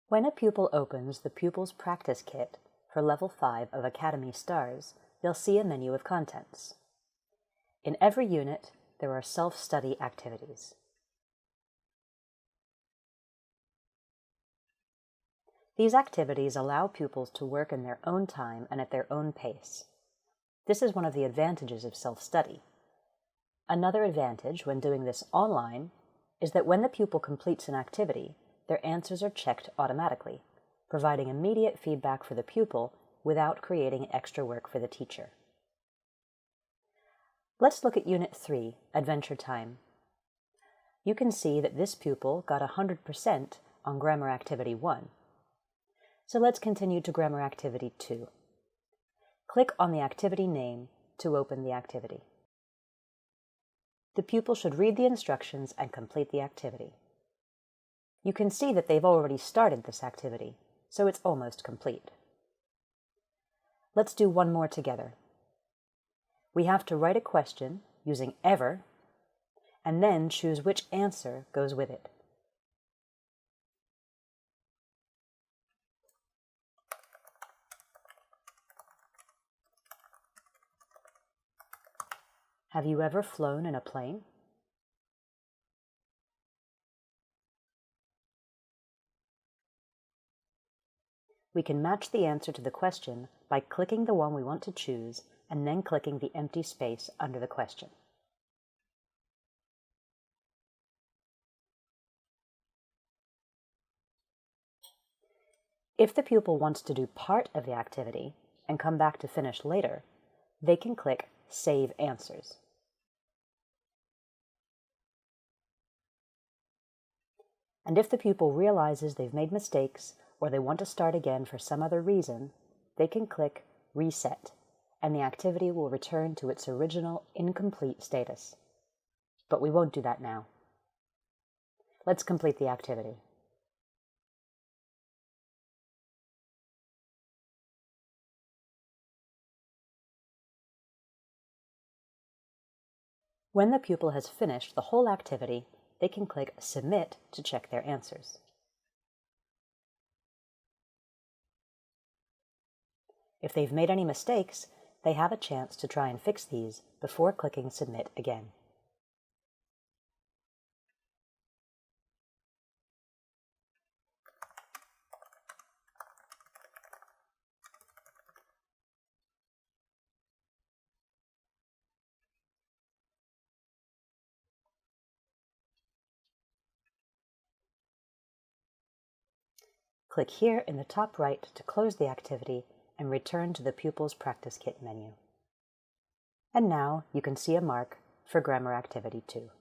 When a pupil opens the Pupil's Practice Kit for Level 5 of Academy Stars, they'll see a menu of contents. In every unit, there are self-study activities. These activities allow pupils to work in their own time and at their own pace. This is one of the advantages of self-study. Another advantage when doing this online is that when the pupil completes an activity, their answers are checked automatically, providing immediate feedback for the pupil without creating extra work for the teacher. Let's look at Unit 3, Adventure Time. You can see that this pupil got 100% on Grammar Activity 1. So let's continue to Grammar Activity 2. Click on the activity name to open the activity. The pupil should read the instructions and complete the activity. You can see that they've already started this activity, so it's almost complete. Let's do one more together. We have to write a question using ever, and then choose which answer goes with it. Have you ever flown in a plane? We can match the answer to the question by clicking the one we want to choose and then clicking the empty space under the question. If the pupil wants to do part of the activity and come back to finish later, they can click Save Answers. And if the pupil realizes they've made mistakes or they want to start again for some other reason, they can click Reset, and the activity will return to its original incomplete status. But we won't do that now. Let's complete the activity. When the pupil has finished the whole activity, they can click Submit to check their answers. If they've made any mistakes, they have a chance to try and fix these before clicking Submit again. Click here in the top right to close the activity and return to the Pupil's Practice Kit menu. And now you can see a mark for Grammar Activity 2.